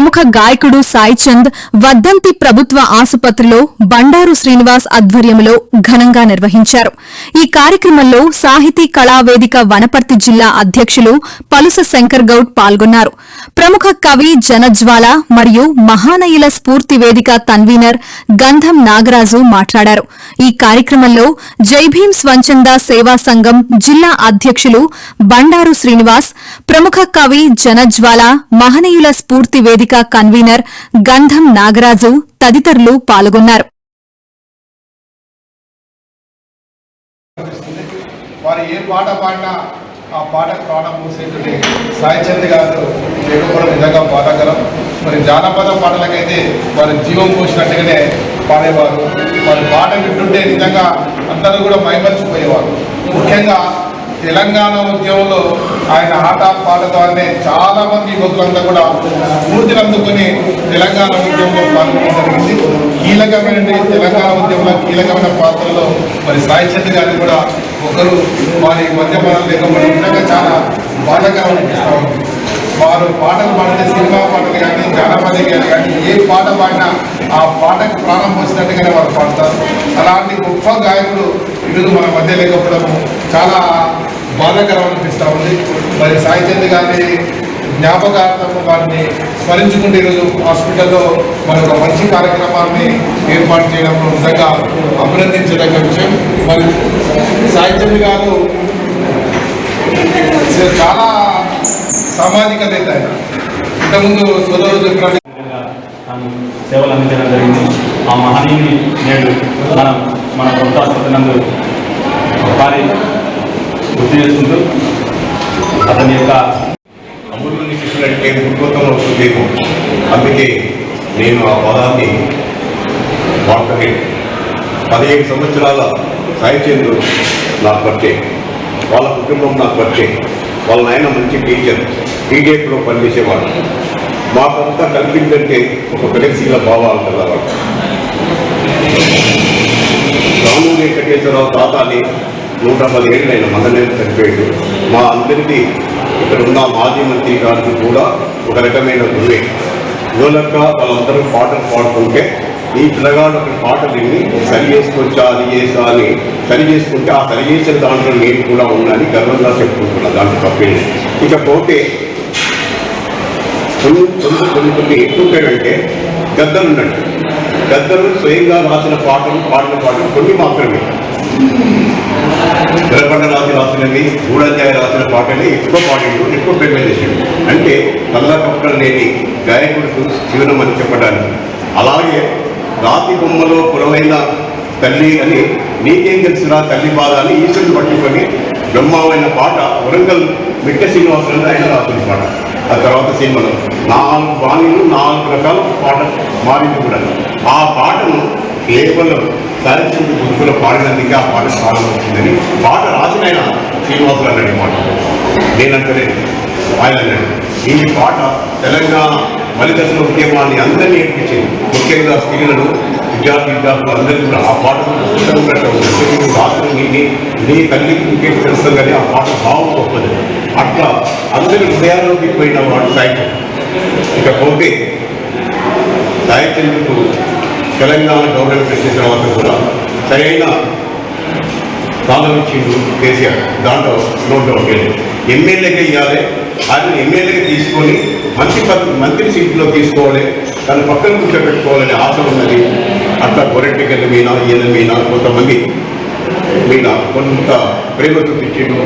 ప్రముఖ గాయకుడు సాయి చంద్ వద్దంతి ప్రభుత్వ ఆసుపత్రిలో బండారు శ్రీనివాస్ ఆధ్వర్యంలో ఘనంగా నిర్వహించారు. ఈ కార్యక్రమంలో సాహితీ కళావేదిక వనపర్తి జిల్లా అధ్యక్షులు పలుస శంకర్ గౌడ్ పాల్గొన్నారు. ప్రముఖ కవి జనజ్వాల మరియు మహానయుల స్ఫూర్తి వేదిక కన్వీనర్ గంధం నాగరాజు మాట్లాడారు. ఈ కార్యక్రమంలో జైభీం స్వచ్ఛంద సేవా సంఘం జిల్లా అధ్యక్షులు బండారు శ్రీనివాస్, ప్రముఖ కవి జనజ్వాల, మహనీయుల స్ఫూర్తి వేదిక కన్వీనర్ గంధం నాగరాజు తదితరులు పాల్గొన్నారు. వారు ఏ పాట పాడినా ఆ పాటకు ప్రాణం పోసేటువంటి సాయి చంద్ గారు లేకపోవడం నిజంగా బాధాకరం. మరి జానపద పాటలకైతే వారు జీవం పోసినట్టుగానే పాడేవారు. వారి పాట వింటుంటే నిజంగా అందరూ కూడా మైమర్చిపోయేవారు. ముఖ్యంగా తెలంగాణ ఉద్యమంలో ఆయన ఆట పాట ద్వారానే చాలా మంది యువకులంతా కూడా స్ఫూర్తిని అందుకుని తెలంగాణ ఉద్యమంలో పాల్గొనడం జరిగింది. కీలకమైన తెలంగాణ ఉద్యమంలో కీలకమైన పాత్రలో మరి సాయి చంద్ గారిని కూడా ఒకరు వారి మద్యపానం లేకపోవడం నిజంగా చాలా బాధాకరం అనిపిస్తూ ఉంది. వారు పాటలు పాడితే సినిమా పాటలు కానీ జానపద గారు కానీ ఏ పాట పాడినా ఆ పాటకు ప్రాణం పోసినట్టుగానే వారు పాడతారు. అలాంటి గొప్ప గాయకుడు ఈరోజు మన మధ్య లేకపోవడం చాలా బాధాకరం అనిపిస్తూ ఉంది. మరి సాయి చంద్ గారి జ్ఞాపకార్థం వారిని స్మరించుకుంటే ఈరోజు హాస్పిటల్లో మన ఒక మంచి కార్యక్రమాన్ని ఏర్పాటు చేయడంలో నిజంగా అభినందించదగ్గ విషయం. మరి సాయి చంద్ గారు చాలా సామాజిక నేత. ఇంతకుముందు సోదరుడు చెప్పినట్టు సేవలు అందించడం జరిగింది. ఆ మహనీయుని నేడు మన ప్రభుత్వాసుపత్రి నందు వారి గుర్తు చేసుకుంటూ అతని యొక్క అమృతుని శిష్యులంటే గురుగోతం అవుతుందేమో, అందుకే నేను ఆ పదాన్ని వాడతానే. 15 సంవత్సరాల సాయి చంద్ నాకు పరిచయం, వాళ్ళ కుటుంబం నాకు పరిచయం. వాళ్ళ నాయన మంచి టీచర్, టీడీఎఫ్లో పనిచేసేవాడు. మాకంతా కలిపిందంటే ఒక గెలక్సీల భావాలు కలవాడు. రాము వెంకటేశ్వరరావు తాతాని 110 ఏళ్ళు ఆయన మందనేరు చనిపోయాడు. మా అందరికీ ఇక్కడ ఉన్న మాజీ మంత్రి గారికి కూడా ఒక రకమైన గురువే. యువలక్క వాళ్ళందరూ పాటలు పాడుతుంటే ఈ పిల్లగాడు ఒక పాట విని సరి చేసుకొచ్చా అది చేసా అని సరి చేసుకుంటే ఆ సరి చేసిన దాంట్లో నేను కూడా ఉన్నాను గర్వంగా చెప్పుకుంటున్నా. దాంట్లో తప్పేది. ఇకపోతే కొన్ని ఎట్లుంటాయంటే గద్దలు ఉన్నట్టు. గద్దలు స్వయంగా రాసిన పాటలు కొన్ని మాత్రమే. తెరపండ రాసినవి, గూఢాధ్యాయ రాసిన పాటలే ఎక్కువ పాడిండు, ఎక్కువ పేమెంట్ చేసాడు. అంటే కళ్ళ కప్పలు లేని గాయకుడికి జీవనం అని చెప్పడానికి. అలాగే రాతి బొమ్మలో పొలవైన తల్లి అని నీకేం తెలుసురా తల్లి బాధ అని ఈశ్వరుని పట్టుకొని బ్రహ్మమైన పాట వరంగల్ మిట్ట శ్రీనివాసరావు ఆయన రాసిన పాట. ఆ తర్వాత సినిమాలో 4 బాణీలు 4 రకాల పాట మారింది కూడా. ఆ పాటను కేవలం సాహిత్య గురుకులో పాడినందుకే ఆ పాట ప్రారంభం వచ్చిందని పాట రాసిన ఆయన శ్రీనివాసులు అన్నాడు. మాట నేనంటనే ఆయన అన్నాడు. ఈ పాట తెలంగాణ మలిదశల ఉద్యమాన్ని అందరినీ నేర్పించింది. ముఖ్యంగా స్త్రీలను, విద్యార్థులు అందరికీ కూడా ఆ పాట రాత్రి నీ తల్లికి ఇంకేం తెలుస్తుంది కానీ ఆ పాట భావం గొప్పది. అట్లా అందరి హృదయాల్లోకి పోయిన వాడు సాహిత్యం. ఇకపోతే సాహిత్యంకు తెలంగాణ గవర్నమెంట్ వచ్చిన తర్వాత కూడా సరైన స్థానం ఇచ్చిండు కేసీఆర్. దాంట్లో నోట్లో వెళ్ళి ఎమ్మెల్యేగా ఇవ్వాలి, ఆయన ఎమ్మెల్యేగా తీసుకొని మంత్రి సీట్లో తీసుకోవాలి, తన పక్కన కూర్చోబెట్టుకోవాలని ఆశ ఉన్నది. అట్లా గొర్రెటికల్ మీద ఈయన మీద కొంతమంది మీద కొంత ప్రేమ చూపించిండు.